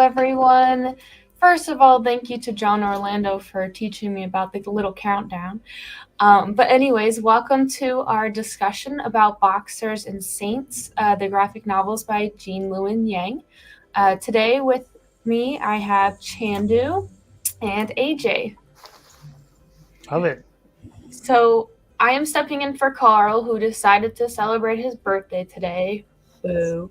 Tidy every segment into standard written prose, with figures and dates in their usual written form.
everyone. First of all, thank you to John Orlando for teaching me about the little countdown. But anyways, welcome to our discussion about Boxers and Saints, the graphic novels by Luen Yang. Today with me, I have Chandu and AJ. Love it. So I am stepping in for Carl, who decided to celebrate his birthday today. Boo.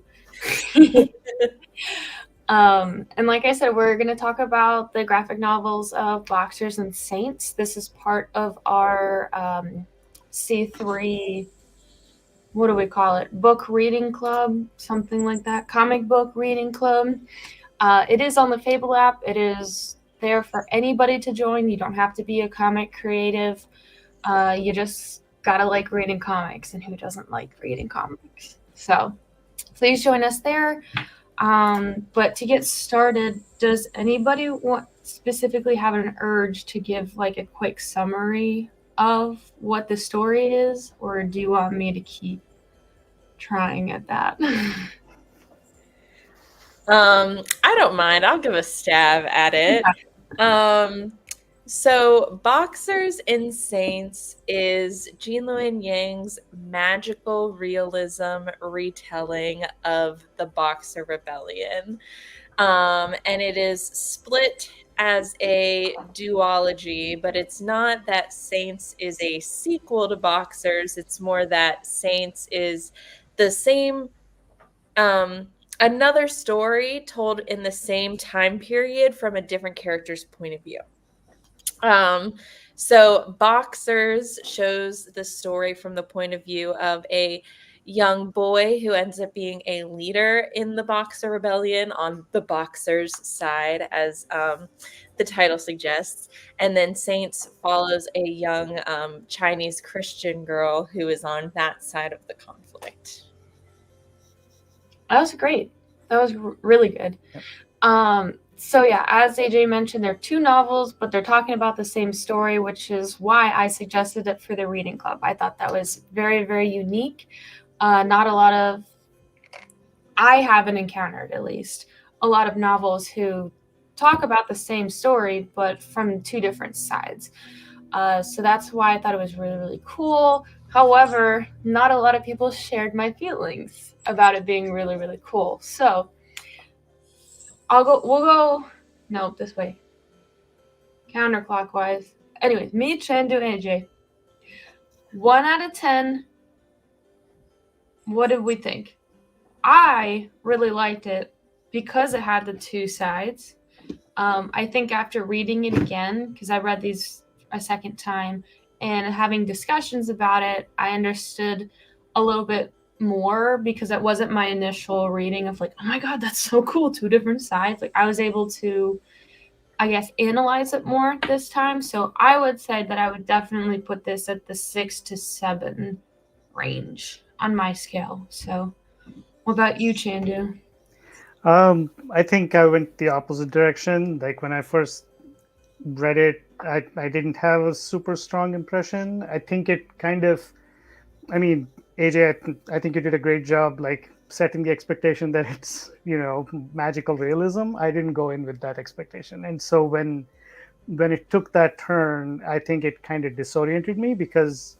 And like I said, we're going to talk about the graphic novels of Boxers and Saints. This is part of our C3, what do we call it? Book reading club, something like that. Comic book reading club. It is on the Fable app. It is there for anybody to join. You don't have to be a comic creative. You just gotta like reading comics, and who doesn't like reading comics? So please join us there. But to get started, does anybody specifically have an urge to give like a quick summary of what the story is, or do you want me to keep trying at that? I don't mind. I'll give a stab at it. So Boxers and Saints is Luen Yang's magical realism retelling of the Boxer Rebellion. And it is split as a duology, but it's not that Saints is a sequel to Boxers. It's more that Saints is the same another story told in the same time period from a different character's point of view. So Boxers shows the story from the point of view of a young boy who ends up being a leader in the Boxer Rebellion on the Boxers' side, as the title suggests. And then Saints follows a young Chinese Christian girl who is on that side of the conflict. That was great. That was really good. So yeah, as AJ mentioned, they're two novels, but they're talking about the same story, which is why I suggested it for the reading club. I thought that was very, very unique. Not a lot of, I haven't encountered at least, a lot of novels who talk about the same story, but from two different sides. So that's why I thought it was really, really cool. However, not a lot of people shared my feelings about it being really, really cool. So we'll go, no, this way. Counterclockwise. Anyways, me, Chandu, and AJ. 1 out of 10. What did we think? I really liked it because it had the two sides. I think after reading it again, because I read these a second time, and having discussions about it, I understood a little bit more because it wasn't my initial reading of like, oh my god, that's so cool, two different sides. Like I was able to, I guess, analyze it more this time. So I would say that I would definitely put this at the 6 to 7 range on my scale. So what about you, Chandu? I think I went the opposite direction. Like when I first read it, I didn't have a super strong impression. I think it kind of, I mean, AJ, I think you did a great job, like setting the expectation that it's, magical realism. I didn't go in with that expectation, and so when it took that turn, I think it kind of disoriented me because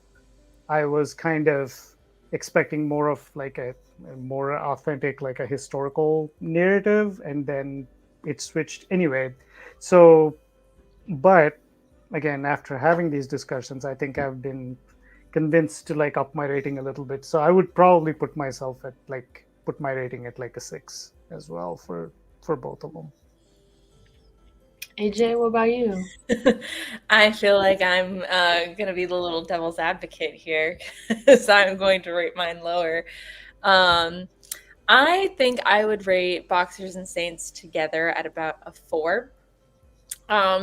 I was kind of expecting more of like a more authentic, like a historical narrative, and then it switched anyway. So, but again, after having these discussions, I think I've been convinced to like up my rating a little bit. So I would probably put myself at like put my rating at like a 6 as well for both of them. AJ, what about you? I feel like I'm going to be the little devil's advocate here, so I'm going to rate mine lower. I think I would rate Boxers and Saints together at about a 4.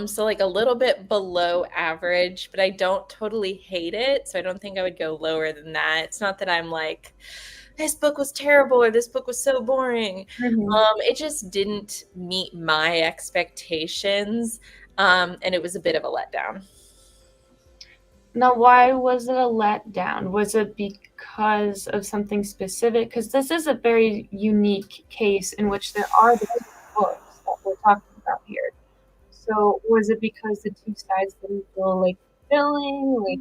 So like a little bit below average, but I don't totally hate it. So I don't think I would go lower than that. It's not that I'm like, this book was terrible or this book was so boring. It just didn't meet my expectations. And it was a bit of a letdown. Now, why was it a letdown? Was it because of something specific? Because this is a very unique case in which there are the books that we're talking about here. So was it because the two sides didn't feel like fulfilling? Like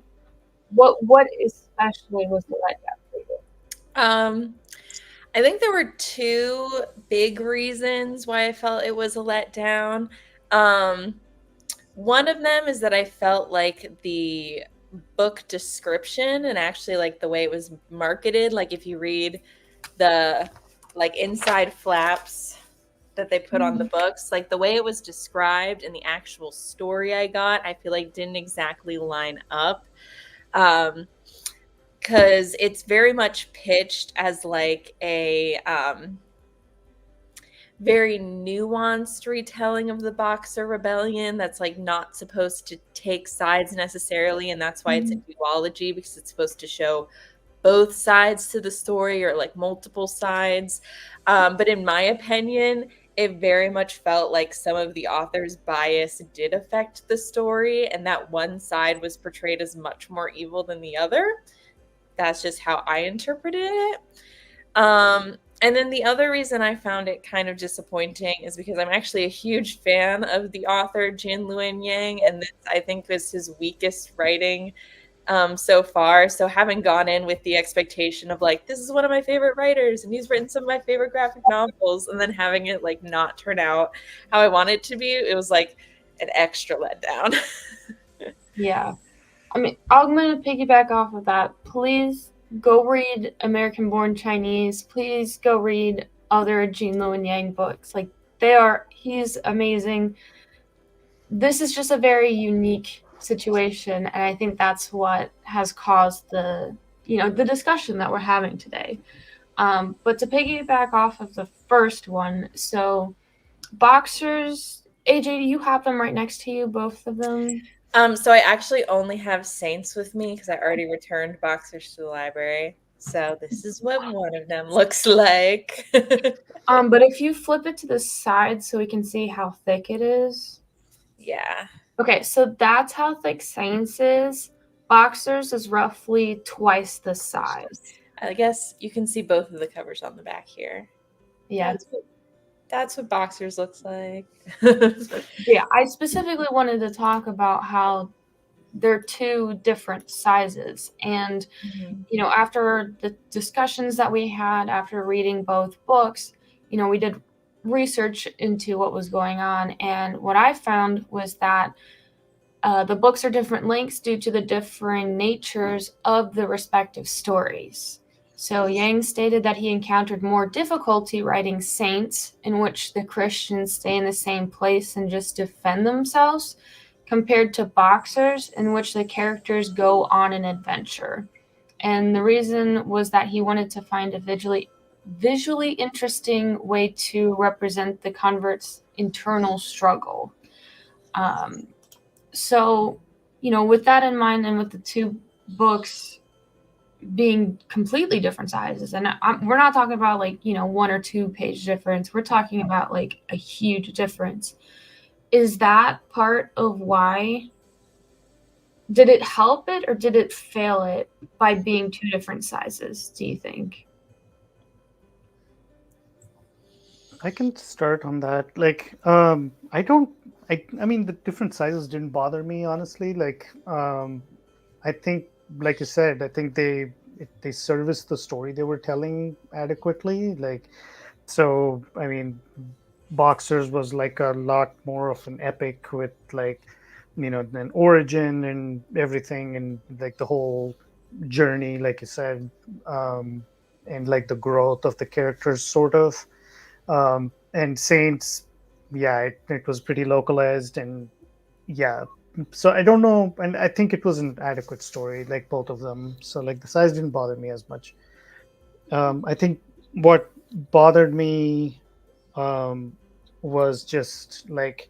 what especially was the letdown for you? Um, I think there were two big reasons why I felt it was a letdown. Um, One of them is that I felt like the book description and actually like the way it was marketed, like if you read the like inside flaps that they put on the books, like the way it was described and the actual story I got, I feel like didn't exactly line up. Um, because it's very much pitched as like a very nuanced retelling of the Boxer Rebellion that's like not supposed to take sides necessarily, and that's why it's a duology because it's supposed to show both sides to the story or like multiple sides. But in my opinion, it very much felt like some of the author's bias did affect the story, and that one side was portrayed as much more evil than the other. That's just how I interpreted it. And then the other reason I found it kind of disappointing is because I'm actually a huge fan of the author Luen Yang, and this I think was his weakest writing so far. So having gone in with the expectation of like this is one of my favorite writers, and he's written some of my favorite graphic novels, and then having it like not turn out how I want it to be, it was like an extra letdown. Yeah. I mean, I'm going to piggyback off of that. Please go read American Born Chinese. Please go read other Jean Luen Yang books. Like, he's amazing. This is just a very unique situation, and I think that's what has caused the discussion that we're having today. But to piggyback off of the first one, so boxers, AJ, do you have them right next to you, both of them? So I actually only have Saints with me because I already returned Boxers to the library. So this is what one of them looks like. But if you flip it to the side so we can see how thick it is. Yeah. Okay, so that's how thick Saints is. Boxers is roughly twice the size. I guess you can see both of the covers on the back here. Yeah. That's what Boxers looks like. Yeah, I specifically wanted to talk about how they're two different sizes. And, after the discussions that we had after reading both books, we did research into what was going on. And what I found was that the books are different lengths due to the differing natures of the respective stories. So Yang stated that he encountered more difficulty writing Saints, in which the Christians stay in the same place and just defend themselves, compared to Boxers, in which the characters go on an adventure. And the reason was that he wanted to find a visually interesting way to represent the convert's internal struggle. So, with that in mind, and with the two books being completely different sizes, and we're not talking about like 1 or 2 page difference, we're talking about like a huge difference. Is that part of why? Did it help it or did it fail it by being two different sizes, do you think? I can start on that. Like, I mean, the different sizes didn't bother me, honestly. Like, I think, like you said, I think they serviced the story they were telling adequately. Like, so, I mean, Boxers was like a lot more of an epic with like, an origin and everything, and like the whole journey, like you said, and like the growth of the characters, sort of. And Saints, yeah, it was pretty localized, and yeah. So I don't know, and I think it was an adequate story, like both of them. So like the size didn't bother me as much. I think what bothered me was just like,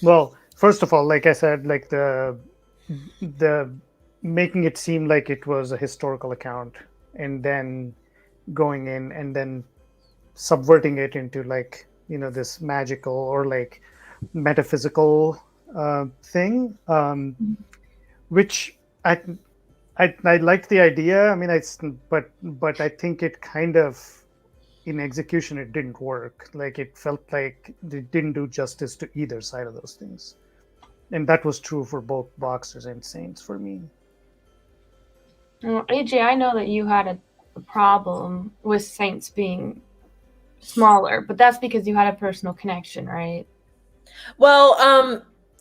well, first of all, like I said, like the making it seem like it was a historical account, and then going in and then subverting it into like this magical or like metaphysical thing, which I liked the idea. I mean, but I think it kind of in execution it didn't work. Like it felt like they didn't do justice to either side of those things, and that was true for both Boxers and Saints for me. Well, AJ, I know that you had a problem with Saints being smaller, but that's because you had a personal connection, right? Well,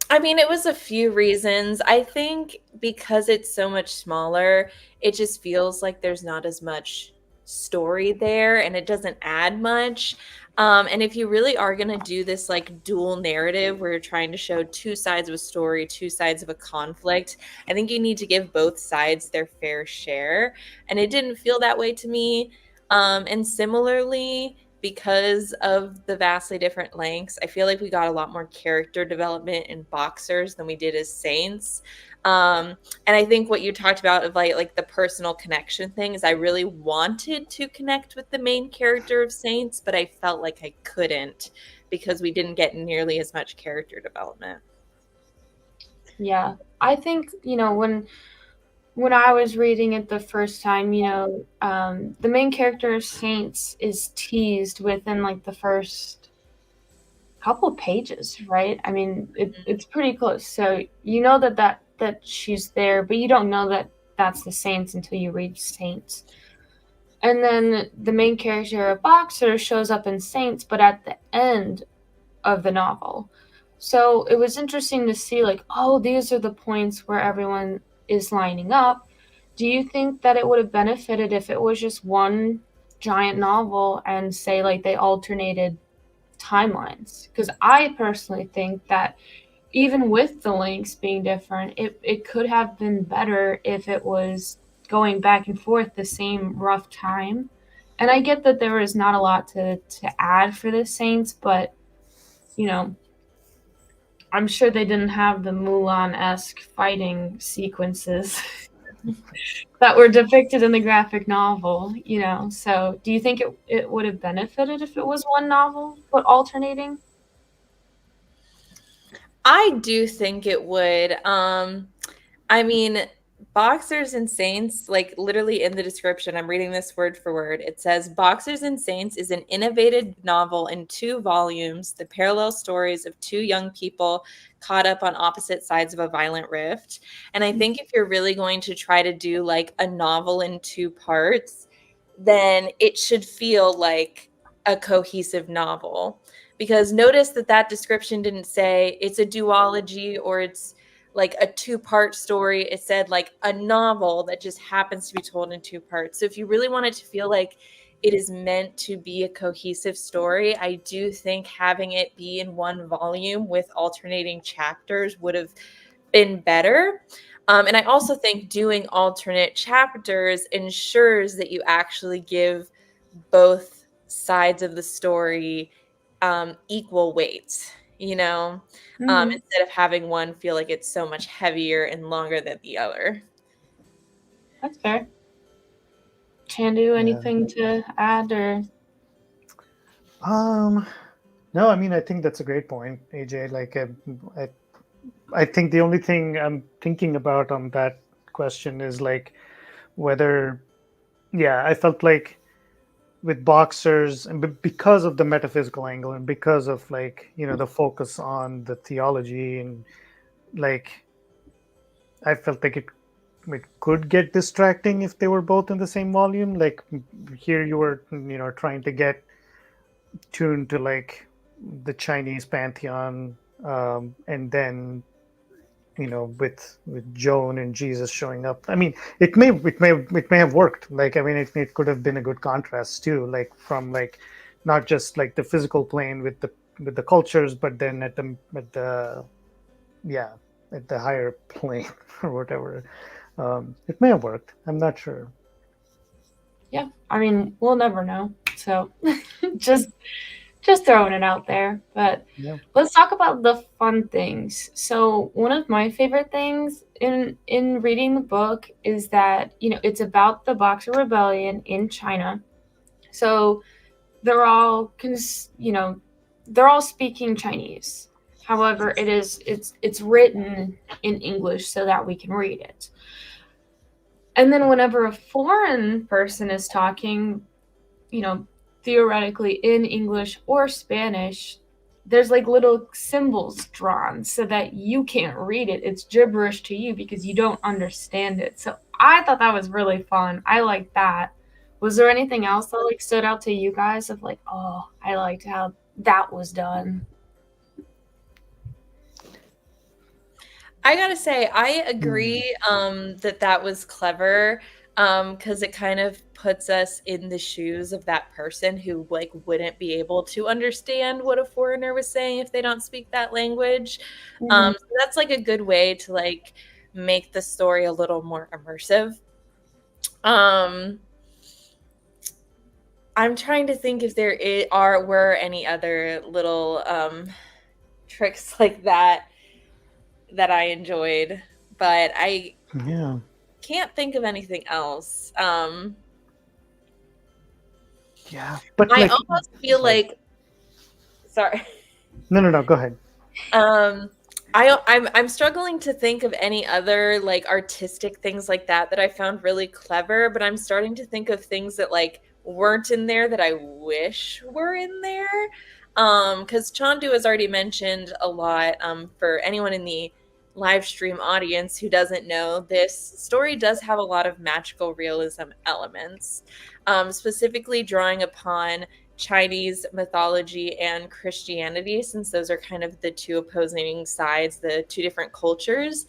I mean, it was a few reasons. I think because it's so much smaller, it just feels like there's not as much story there and it doesn't add much. And if you really are going to do this like dual narrative where you're trying to show two sides of a story, two sides of a conflict, I think you need to give both sides their fair share. And it didn't feel that way to me. And similarly, because of the vastly different lengths, I feel like we got a lot more character development in Boxers than we did as Saints. And I think what you talked about of like the personal connection thing is I really wanted to connect with the main character of Saints, but I felt like I couldn't because we didn't get nearly as much character development. Yeah. I think, when I was reading it the first time, the main character of Saints is teased within like the first couple of pages, right? I mean, it's pretty close. So you know that she's there, but you don't know that that's the Saints until you read Saints. And then the main character of Boxer shows up in Saints, but at the end of the novel. So it was interesting to see, like, oh, these are the points where everyone is lining up. Do you think that it would have benefited if it was just one giant novel and say, like, they alternated timelines? Because I personally think that even with the links being different, it could have been better if it was going back and forth the same rough time. And I get that there is not a lot to add for the Saints, but I'm sure they didn't have the Mulan-esque fighting sequences that were depicted in the graphic novel, So do you think it would have benefited if it was one novel, but alternating? I do think it would. I mean, Boxers and Saints, like literally in the description, I'm reading this word for word. It says Boxers and Saints is an innovative novel in 2 volumes, the parallel stories of two young people caught up on opposite sides of a violent rift. And I think if you're really going to try to do like a novel in 2 parts, then it should feel like a cohesive novel. Because notice that description didn't say it's a duology or it's like a 2-part story. It said like a novel that just happens to be told in 2 parts. So if you really want it to feel like it is meant to be a cohesive story, I do think having it be in 1 volume with alternating chapters would have been better. And I also think doing alternate chapters ensures that you actually give both sides of the story equal weight, instead of having one feel like it's so much heavier and longer than the other. That's fair. Chandu, anything to add or? No, I mean, I think that's a great point, AJ. Like, I think the only thing I'm thinking about on that question is like whether, yeah, I felt like with Boxers, and because of the metaphysical angle and because of like, the focus on the theology, and like, I felt like it could get distracting if they were both in the same volume. Like here you were, trying to get tuned to like the Chinese pantheon, and then with Joan and Jesus showing up. I mean, it may have worked. Like, I mean, it could have been a good contrast too, like from like not just like the physical plane with the cultures, but then at the yeah, at the higher plane or whatever. It may have worked. I'm not sure. Yeah, I mean, we'll never know. So just throwing it out there. But Yeah. let's talk about the fun things. So one of my favorite things in reading the book is that, it's about the Boxer Rebellion in China. So they're all they're all speaking Chinese. However, it's written in English so that we can read it. And then whenever a foreign person is talking, theoretically in English or Spanish, there's like little symbols drawn so that you can't read it. It's gibberish to you because you don't understand it. So I thought that was really fun. I liked that. Was there anything else that like stood out to you guys of like, oh, I liked how that was done? I gotta say, I agree that was clever, because it kind of puts us in the shoes of that person who like wouldn't be able to understand what a foreigner was saying if they don't speak that language. So that's like a good way to like make the story a little more immersive. Um, I'm trying to think if were any other little tricks like that I enjoyed, but I Yeah. can't think of anything else. Yeah. But I like, almost feel sorry. like, sorry. No. Go ahead. Um, I'm struggling to think of any other like artistic things like that I found really clever, but I'm starting to think of things that like weren't in there that I wish were in there. Because Chandu has already mentioned a lot. For anyone in the live stream audience who doesn't know, this story does have a lot of magical realism elements, specifically drawing upon Chinese mythology and Christianity, since those are kind of the two opposing sides, the two different cultures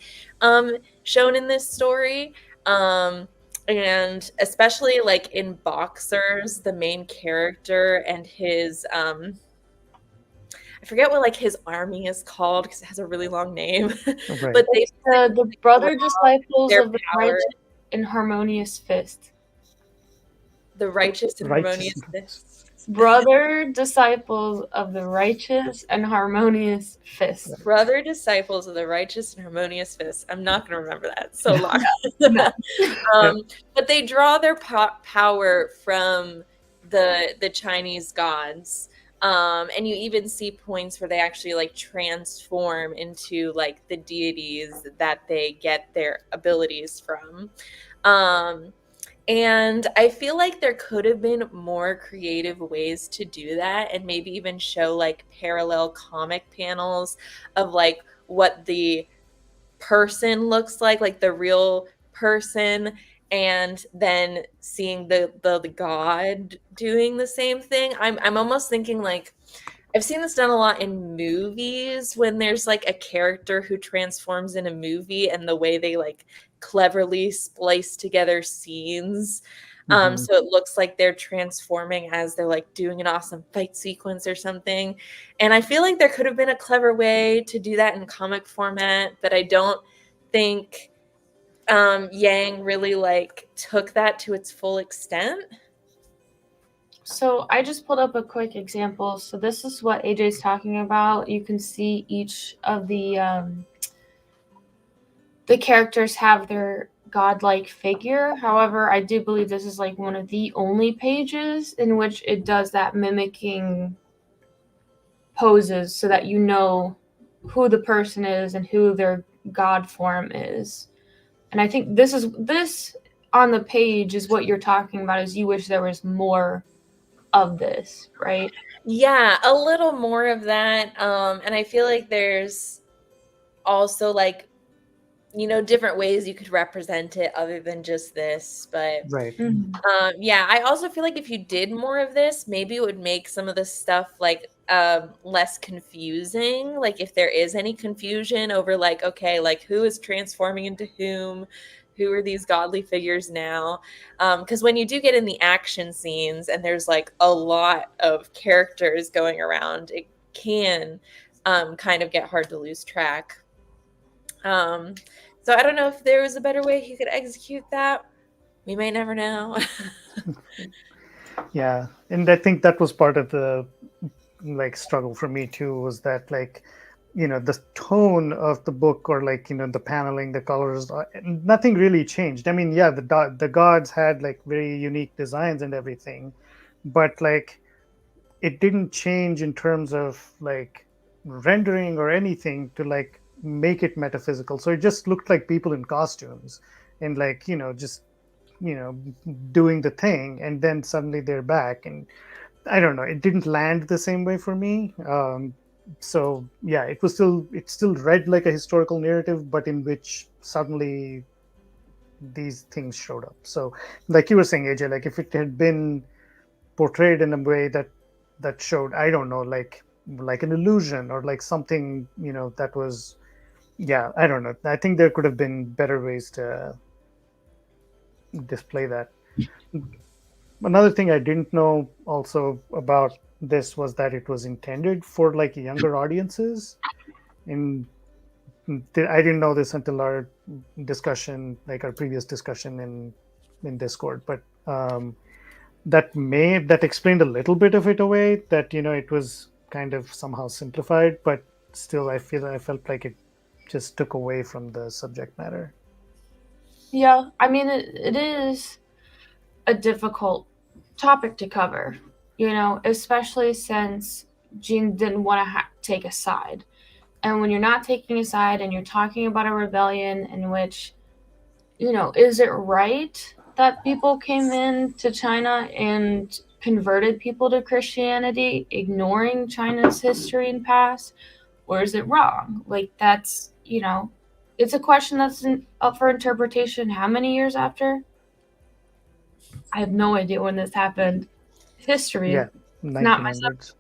shown in this story. And especially like in Boxers, the main character and his I forget what like his army is called because it has a really long name. Right. But they The brother disciples their of the power, righteous and harmonious fist. the righteous and Righteous. harmonious fists. Brother disciples of the righteous and harmonious fist. Brother disciples of the righteous and harmonious fists. I'm not going to remember that. It's so long. But they draw their power from the Chinese gods. And you even see points where they actually like transform into like the deities that they get their abilities from. And I feel like there could have been more creative ways to do that, and maybe even show like parallel comic panels of like what the person looks like the real person, and then seeing the god doing the same thing. I'm almost thinking like I've seen this done a lot in movies when there's like a character who transforms in a movie and the way they like cleverly splice together scenes. So it looks like they're transforming as they're like doing an awesome fight sequence or something. And I feel like there could have been a clever way to do that in comic format, but I don't think Yang really like took that to its full extent. So I just pulled up a quick example. So this is what AJ's talking about. You can see each of the characters have their godlike figure. However, I do believe this is like one of the only pages in which it does that mimicking poses so that you know who the person is and who their god form is. And I think this on the page is what you're talking about, is you wish there was more of this, right? Yeah, a little more of that. And I feel like there's also like, you know, different ways you could represent it other than just this. But Right. yeah, I also feel like if you did more of this, maybe it would make some of the stuff like less confusing. Like if there is any confusion over like, okay, like who is transforming into who are these godly figures now? Because when you do get in the action scenes and there's like a lot of characters going around, it can kind of get hard to lose track. So I don't know if there was a better way he could execute that. We may never know. Yeah, and I think that was part of the like struggle for me too, was that like, you know, the tone of the book, or like, you know, the paneling, the colors, nothing really changed. I mean, yeah, the gods had like very unique designs and everything, but like it didn't change in terms of like rendering or anything to like make it metaphysical. So it just looked like people in costumes and like, you know, just, you know, doing the thing, and then suddenly they're back. And I don't know, it didn't land the same way for me. So yeah, it still read like a historical narrative, but in which suddenly these things showed up. So like you were saying, AJ, like if it had been portrayed in a way that showed, I don't know, like an illusion or like something, that was, yeah, I don't know, I think there could have been better ways to display that. Another thing I didn't know also about this was that it was intended for like younger audiences. And I didn't know this until our discussion, like our previous discussion in Discord. But that explained a little bit of it away. That it was kind of somehow simplified, but still, I felt like it just took away from the subject matter. Yeah, I mean, it is a difficult topic to cover, especially since Jean didn't want to take a side. And when you're not taking a side and you're talking about a rebellion in which, is it right that people came in to China and converted people to Christianity, ignoring China's history and past? Or is it wrong? Like, that's, it's a question that's up for interpretation. How many years after? I have no idea when this happened. History, Yeah, not my 1900s.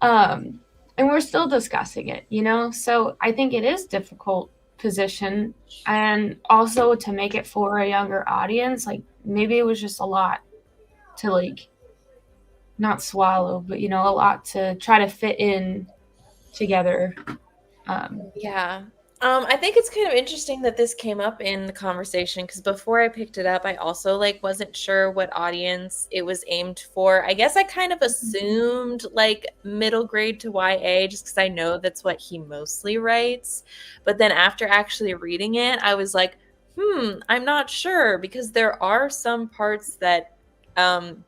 and we're still discussing it, So I think it is difficult position, and also to make it for a younger audience. Like maybe it was just a lot to like not swallow, but a lot to try to fit in together. Yeah. I think it's kind of interesting that this came up in the conversation because before I picked it up, I also like wasn't sure what audience it was aimed for. I guess I kind of assumed like middle grade to YA just because I know that's what he mostly writes. But then after actually reading it, I was like, I'm not sure because there are some parts that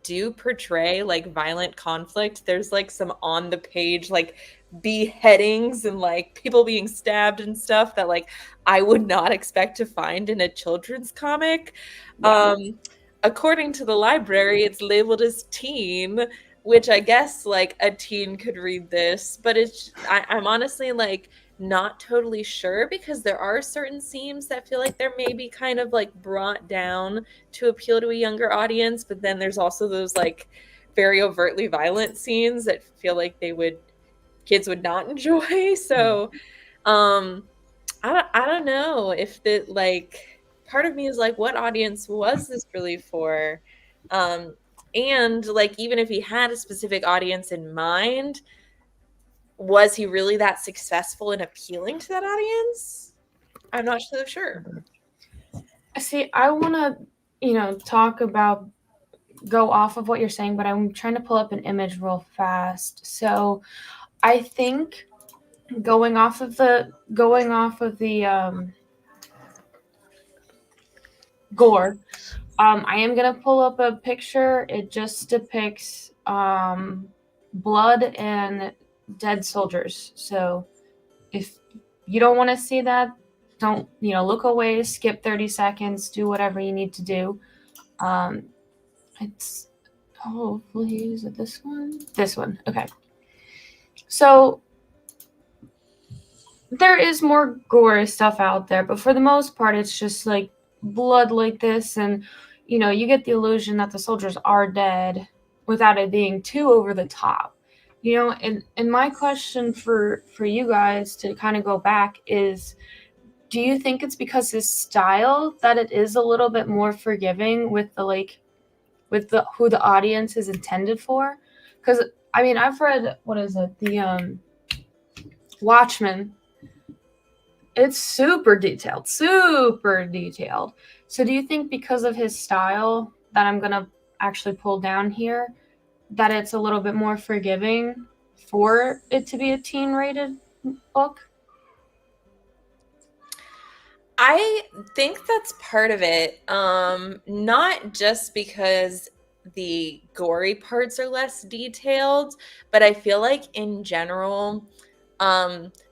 do portray like violent conflict. There's like some on the page like beheadings and like people being stabbed and stuff that like I would not expect to find in a children's comic. Yeah. According to the library, it's labeled as teen, which I guess like a teen could read this, but I'm honestly like not totally sure because there are certain scenes that feel like they're maybe kind of like brought down to appeal to a younger audience, but then there's also those like very overtly violent scenes that feel like kids would not enjoy. So I don't know if the like part of me is like what audience was this really for? And like even if he had a specific audience in mind, was he really that successful in appealing to that audience? I'm not so sure. See, I want to, go off of what you're saying, but I'm trying to pull up an image real fast. So I think going off of the gore, I am gonna pull up a picture. It just depicts blood and dead soldiers. So if you don't want to see that, don't look away, skip 30 seconds, do whatever you need to do. It's hopefully, is it this one? This one. Okay. So there is more gory stuff out there, but for the most part, it's just like blood like this, and you get the illusion that the soldiers are dead without it being too over the top. And my question for you guys to kind of go back is, do you think it's because his style that it is a little bit more forgiving with the who the audience is intended for? Because I mean, I've read, what is it, the Watchmen. It's super detailed, super detailed. So do you think because of his style that I'm gonna actually pull down here, that it's a little bit more forgiving for it to be a teen rated book? I think that's part of it. Not just because the gory parts are less detailed, but I feel like in general,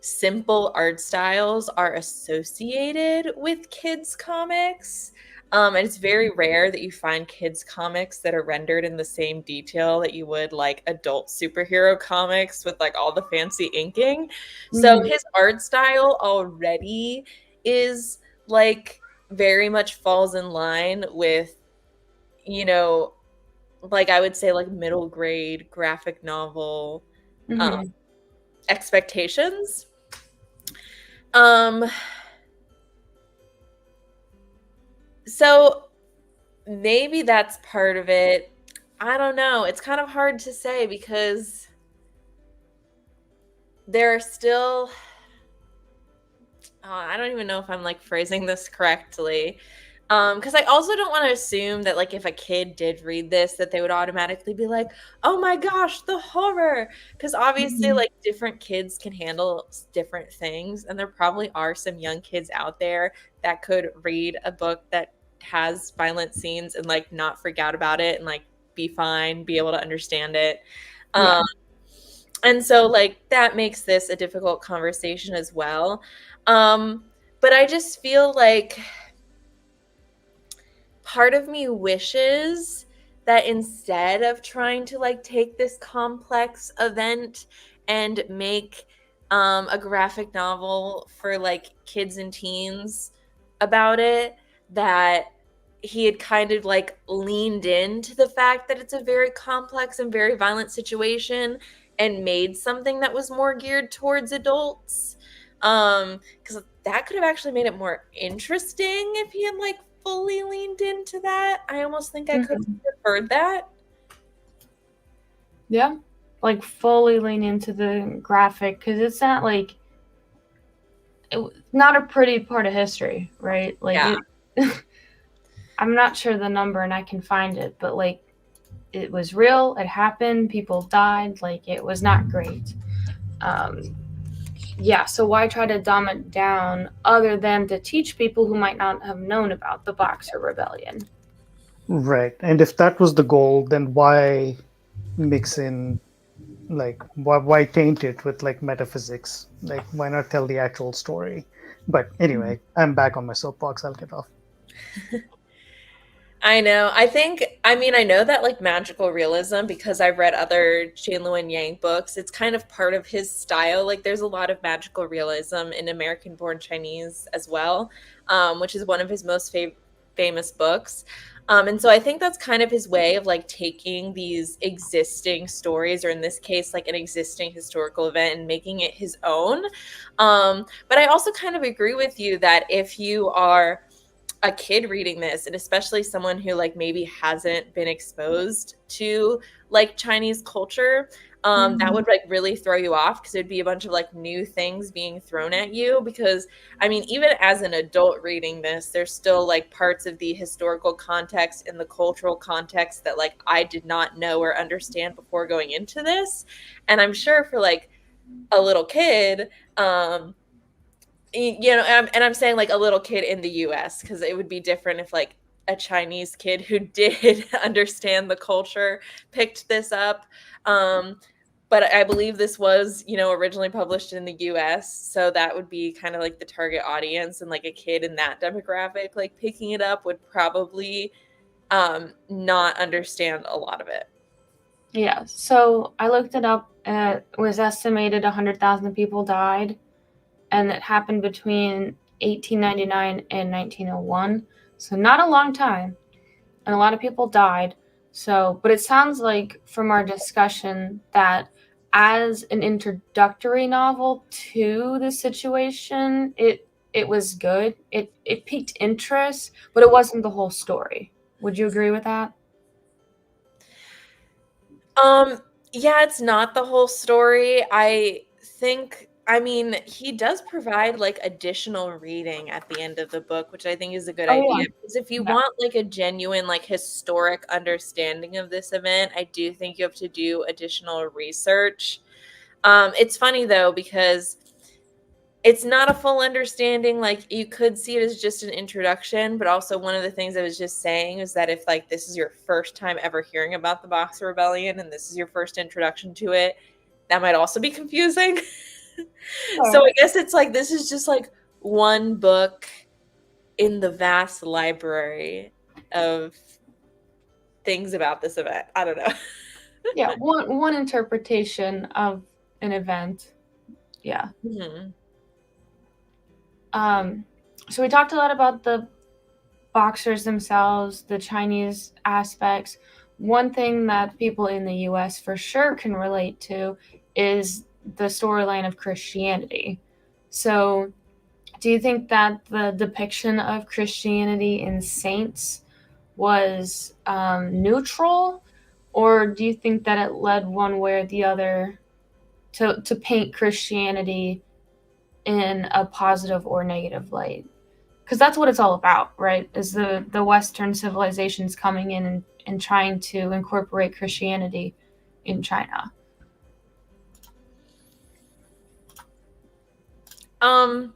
simple art styles are associated with kids comics. And it's very rare that you find kids comics that are rendered in the same detail that you would like adult superhero comics with like all the fancy inking. So his art style already is like very much falls in line with, you know, like I would say like middle grade graphic novel expectations. So maybe that's part of it. I don't know. It's kind of hard to say because there are still I don't even know if I'm like phrasing this correctly. Because I also don't want to assume that like if a kid did read this that they would automatically be like, oh my gosh, the horror. Because obviously like different kids can handle different things, and there probably are some young kids out there that could read a book that has violent scenes and like not freak out about it and like be fine, be able to understand it. And so like that makes this a difficult conversation as well. But I just feel like part of me wishes that instead of trying to like take this complex event and make a graphic novel for like kids and teens about it, that he had kind of like leaned into the fact that it's a very complex and very violent situation and made something that was more geared towards adults. Because that could have actually made it more interesting if he had like fully leaned into that. I almost think I could have preferred that. Yeah, like fully lean into the graphic, because it's not like not a pretty part of history, right? Like I'm not sure the number and I can find it, but like it was real, it happened, people died, like it was not great. Yeah, so why try to dumb it down other than to teach people who might not have known about the Boxer Rebellion? Right. And if that was the goal, then why mix in, like, why taint it with like metaphysics? Like, why not tell the actual story? But anyway, I'm back on my soapbox. I'll get off. I know. I know that like magical realism, because I've read other Luen Yang books, it's kind of part of his style. Like there's a lot of magical realism in American Born Chinese as well, which is one of his most famous books. And so I think that's kind of his way of like taking these existing stories, or in this case, like an existing historical event, and making it his own. But I also kind of agree with you that if you are a kid reading this, and especially someone who like maybe hasn't been exposed to like Chinese culture, that would like really throw you off, because it'd be a bunch of like new things being thrown at you. Because I mean, even as an adult reading this, there's still like parts of the historical context and the cultural context that like I did not know or understand before going into this. And I'm sure for like a little kid, and I'm saying like a little kid in the US, because it would be different if like a Chinese kid who did understand the culture picked this up. But I believe this was, originally published in the US. So that would be kind of like the target audience, and like a kid in that demographic, like picking it up would probably not understand a lot of it. Yeah, so I looked it up. It was estimated 100,000 people died, and it happened between 1899 and 1901. So not a long time, and a lot of people died. So, but it sounds like from our discussion that as an introductory novel to the situation, it was good. It piqued interest, but it wasn't the whole story. Would you agree with that? Yeah, it's not the whole story. I mean, he does provide like additional reading at the end of the book, which I think is a good idea. Yeah. Because if you Yeah. want like a genuine, like historic understanding of this event, I do think you have to do additional research. It's funny though, because it's not a full understanding. Like you could see it as just an introduction, but also one of the things I was just saying is that if like this is your first time ever hearing about the Boxer Rebellion and this is your first introduction to it, that might also be confusing. So I guess it's like this is just like one book in the vast library of things about this event. I don't know. Yeah, one interpretation of an event. Yeah. Mhm. So we talked a lot about the boxers themselves, the Chinese aspects. One thing that people in the US for sure can relate to is the storyline of Christianity. So, do you think that the depiction of Christianity in Saints was neutral, or do you think that it led one way or the other to paint Christianity in a positive or negative light? Because that's what it's all about, right? Is the Western civilizations coming in and trying to incorporate Christianity in China. Um,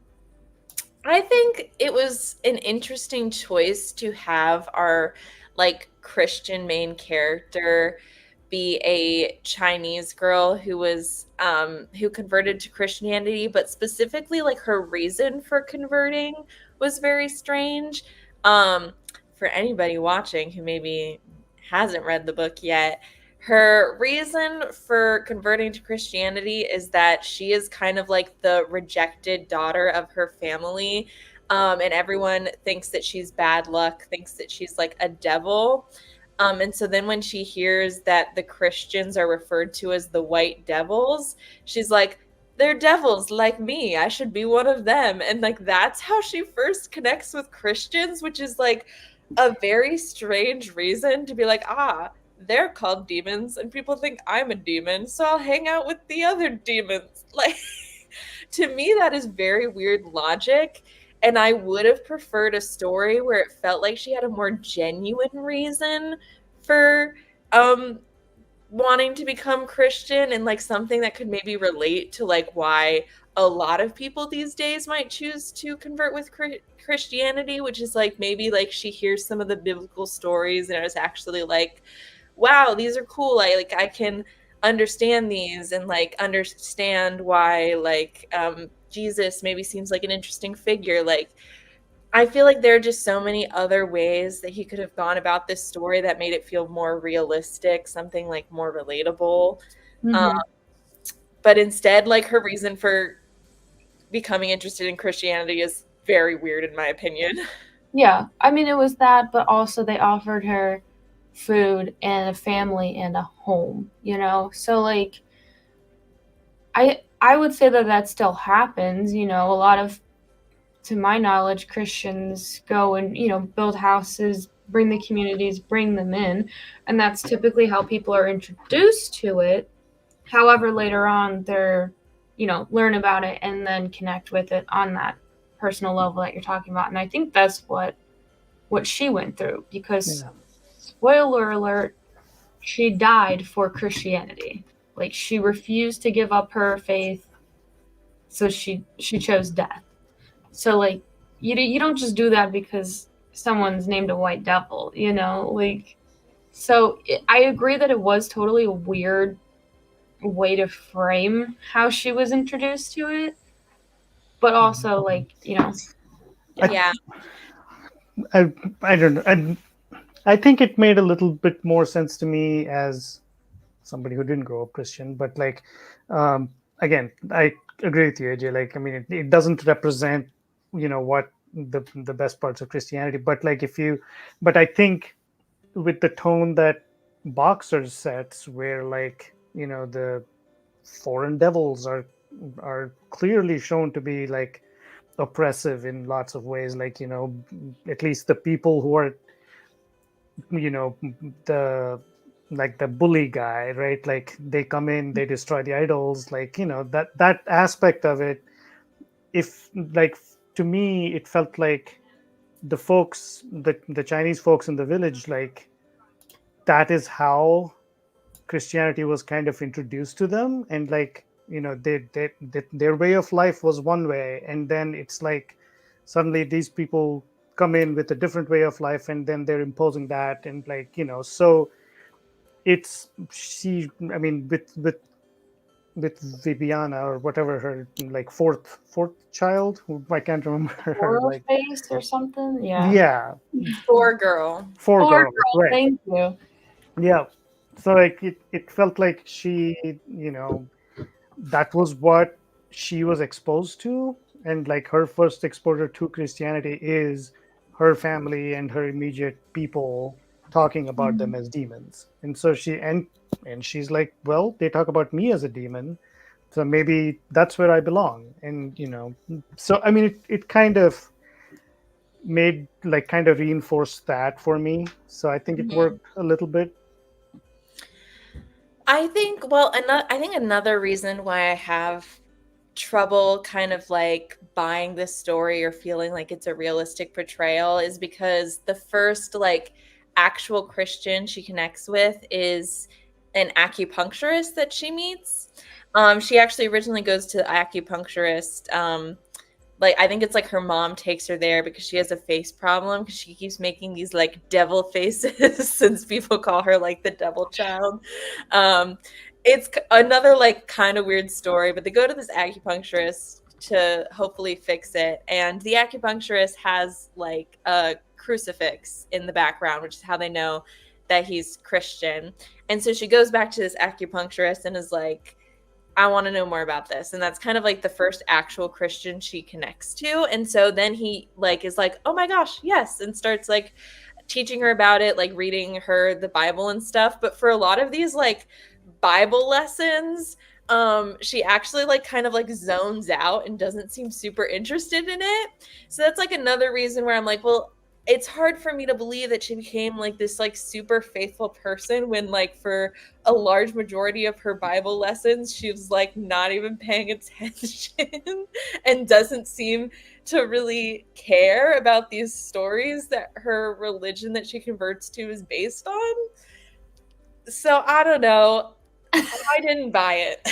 I think it was an interesting choice to have our like Christian main character be a Chinese girl who converted to Christianity, but specifically like her reason for converting was very strange. Um, for anybody watching who maybe hasn't read the book yet, her reason for converting to Christianity is that she is kind of like the rejected daughter of her family. And everyone thinks that she's bad luck, thinks that she's like a devil. And so then when she hears that the Christians are referred to as the white devils, she's like, they're devils like me. I should be one of them. And like that's how she first connects with Christians, which is like a very strange reason to be like, they're called demons and people think I'm a demon, so I'll hang out with the other demons. Like to me that is very weird logic, and I would have preferred a story where it felt like she had a more genuine reason for um wanting to become Christian, and like something that could maybe relate to like why a lot of people these days might choose to convert with Christianity, which is like maybe like she hears some of the biblical stories and is actually like, wow, these are cool. I can understand these and like understand why like Jesus maybe seems like an interesting figure. Like I feel like there are just so many other ways that he could have gone about this story that made it feel more realistic, something like more relatable. Um, Mm-hmm. but instead, like her reason for becoming interested in Christianity is very weird, in my opinion. Yeah, I mean it was that, but also they offered her food and a family and a home. So like I would say that still happens. A lot of, to my knowledge, Christians go and build houses, bring the communities, bring them in, and that's typically how people are introduced to it. However, later on, they're learn about it and then connect with it on that personal level that you're talking about, and I think that's what she went through, because Yeah. spoiler alert, she died for Christianity. Like she refused to give up her faith, so she chose death. So like you don't just do that because someone's named a white devil. Like so I agree that it was totally a weird way to frame how she was introduced to it, but also like I, yeah. Yeah. I, I don't know. I think it made a little bit more sense to me as somebody who didn't grow up Christian, but like, um, again, I agree with you, AJ. Like, I mean, it doesn't represent, what the best parts of Christianity, but like but I think with the tone that Boxer sets, where like, the foreign devils are clearly shown to be like oppressive in lots of ways, like, at least the people who are, you know the like the bully guy, right? Like they come in, they destroy the idols, like, that aspect of it. If like, to me it felt like the Chinese folks in the village, like that is how Christianity was kind of introduced to them, and like, their way of life was one way, and then it's like suddenly these people come in with a different way of life, and then they're imposing that, and like, so it's she I mean, with with Viviana or whatever her like fourth child. I can't remember her Coral like. face or something. Yeah. Yeah, Poor girl. four Poor girl, girl. right? Thank you. Yeah. So like it felt like she, that was what she was exposed to, and like her first exposure to Christianity is her family and her immediate people talking about them as demons. And so and she's like, well, they talk about me as a demon, so maybe that's where I belong. And so I mean it kind of made like kind of reinforced that for me, so I think it Mhm. worked a little bit. I think, well, I think another reason why I have trouble kind of like buying this story or feeling like it's a realistic portrayal is because the first like actual Christian she connects with is an acupuncturist that she meets. She actually originally goes to the acupuncturist. Like I think it's like her mom takes her there because she has a face problem because she keeps making these like devil faces since people call her like the devil child. Um, it's another like kind of weird story, but they go to this acupuncturist to hopefully fix it, and the acupuncturist has like a crucifix in the background, which is how they know that he's Christian. And so she goes back to this acupuncturist and is like, I want to know more about this. And that's kind of like the first actual Christian she connects to. And so then he like is like, "Oh my gosh, yes," and starts like teaching her about it, like reading her the Bible and stuff. But for a lot of these like Bible lessons, she actually like kind of like zones out and doesn't seem super interested in it. So that's like another reason where I'm like, well, it's hard for me to believe that she became like this like super faithful person when like for a large majority of her Bible lessons she was like not even paying attention and doesn't seem to really care about these stories that her religion that she converts to is based on. So I don't know. I didn't buy it.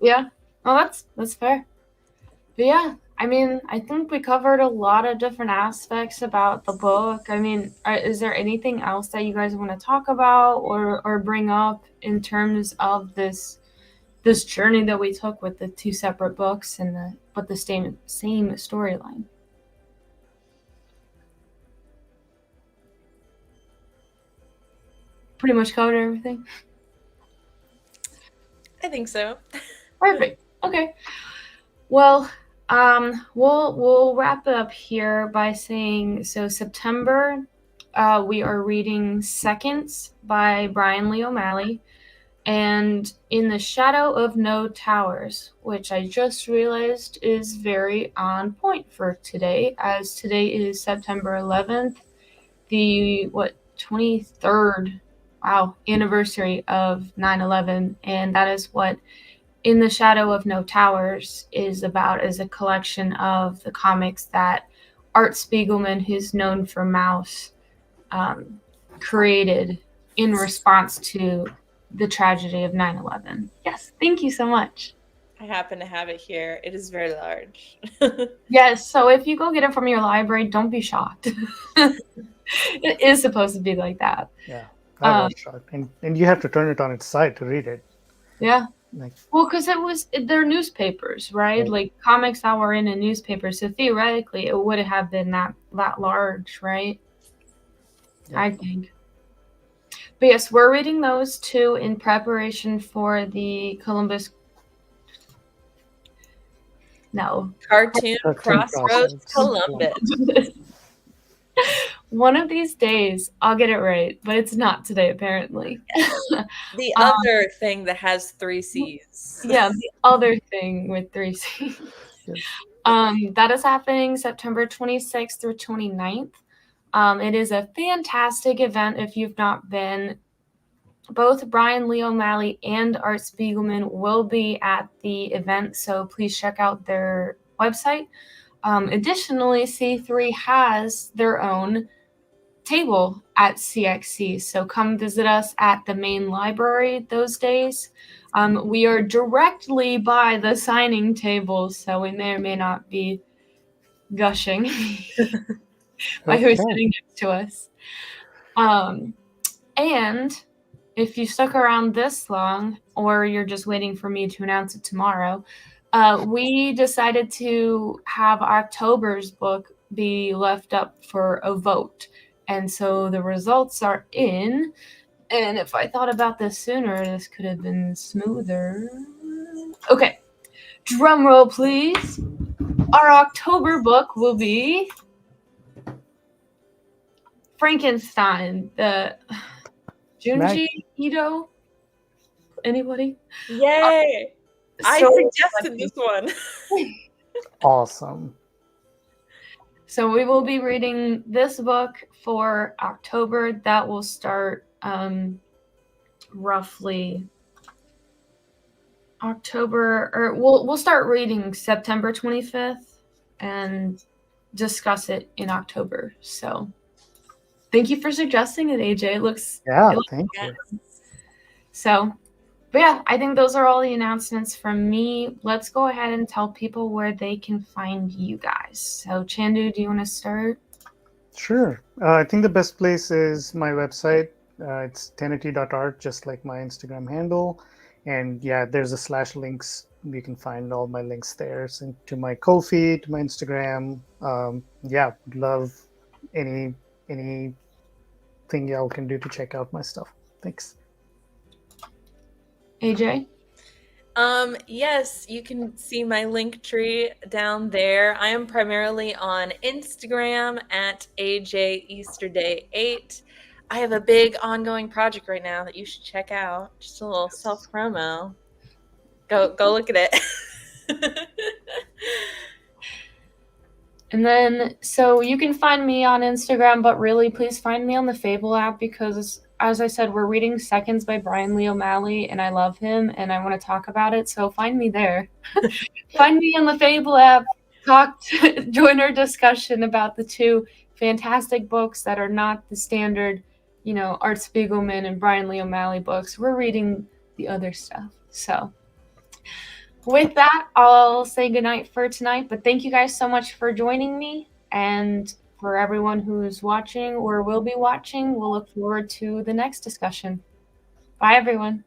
Yeah. Well, that's fair. But yeah, I mean, I think we covered a lot of different aspects about the book. I mean, is there anything else that you guys want to talk about or bring up in terms of this journey that we took with the two separate books and the same storyline? Pretty much covered everything. I think so. Perfect. Okay. Well, we'll wrap it up here by saying so September, we are reading Seconds by Brian Lee O'Malley, and In the Shadow of No Towers, which I just realized is very on point for today, as today is September 11th, the 23rd, wow, anniversary of 9/11, and that is what In the Shadow of No Towers is about, is a collection of the comics that Art Spiegelman, who's known for Mouse, created in response to the tragedy of 9/11. Yes, thank you so much. I happen to have it here. It is very large. Yes, so if you go get it from your library, don't be shocked. It is supposed to be like that. Yeah, I was shocked, and you have to turn it on its side to read it. Yeah. Like, well, because they're newspapers, right? Right. Like comics that were in a newspaper. So theoretically, it would have been that large, right? Yeah. I think. But yes, we're reading those two in preparation for the Columbus. No. Cartoon Cartoon Crossroads Crossroads. Columbus. One of these days, I'll get it right, but it's not today, apparently. The other thing that has 3 C's. Yeah, the other thing with 3 C's. Yes. That is happening September 26th through 29th. It is a fantastic event if you've not been. Both Brian Lee O'Malley and Art Spiegelman will be at the event, so please check out their website. Additionally, C3 has their own table at CXC, so come visit us at the main library those days. We are directly by the signing table, so we may or may not be gushing by who's sitting next to us. And if you stuck around this long, or you're just waiting for me to announce it tomorrow, we decided to have October's book be left up for a vote. And so the results are in. And if I thought about this sooner, this could have been smoother. Okay. Drum roll, please. Our October book will be Frankenstein, the Junji Ito. Anybody? Yay! I So suggested funny. this one. Awesome. So we will be reading this book for October. That will start roughly October, or we'll start reading September 25th and discuss it in October. So thank you for suggesting it, AJ. It looks Thank you. so. But yeah, I think those are all the announcements from me. Let's go ahead and tell people where they can find you guys. So Chandu, do you want to start? Sure. I think the best place is my website. It's tennety.art, just like my Instagram handle. And yeah, there's a /links. You can find all my links there. So to my Ko-fi, to my Instagram. Yeah, would love anything y'all can do to check out my stuff. Thanks. AJ? Yes, you can see my link tree down there. I am primarily on Instagram at AJ Easterday 8. I have a big ongoing project right now that you should check out. Just a little self promo. Go look at it. And then, so you can find me on Instagram, but really, please find me on the Fable app because, as I said, we're reading Seconds by Brian Lee O'Malley, and I love him, and I want to talk about it, so find me there. Find me on the Fable app, join our discussion about the two fantastic books that are not the standard, Art Spiegelman and Brian Lee O'Malley books. We're reading the other stuff, so... With that, I'll say goodnight for tonight, but thank you guys so much for joining me. And for everyone who's watching or will be watching, we'll look forward to the next discussion. Bye, everyone.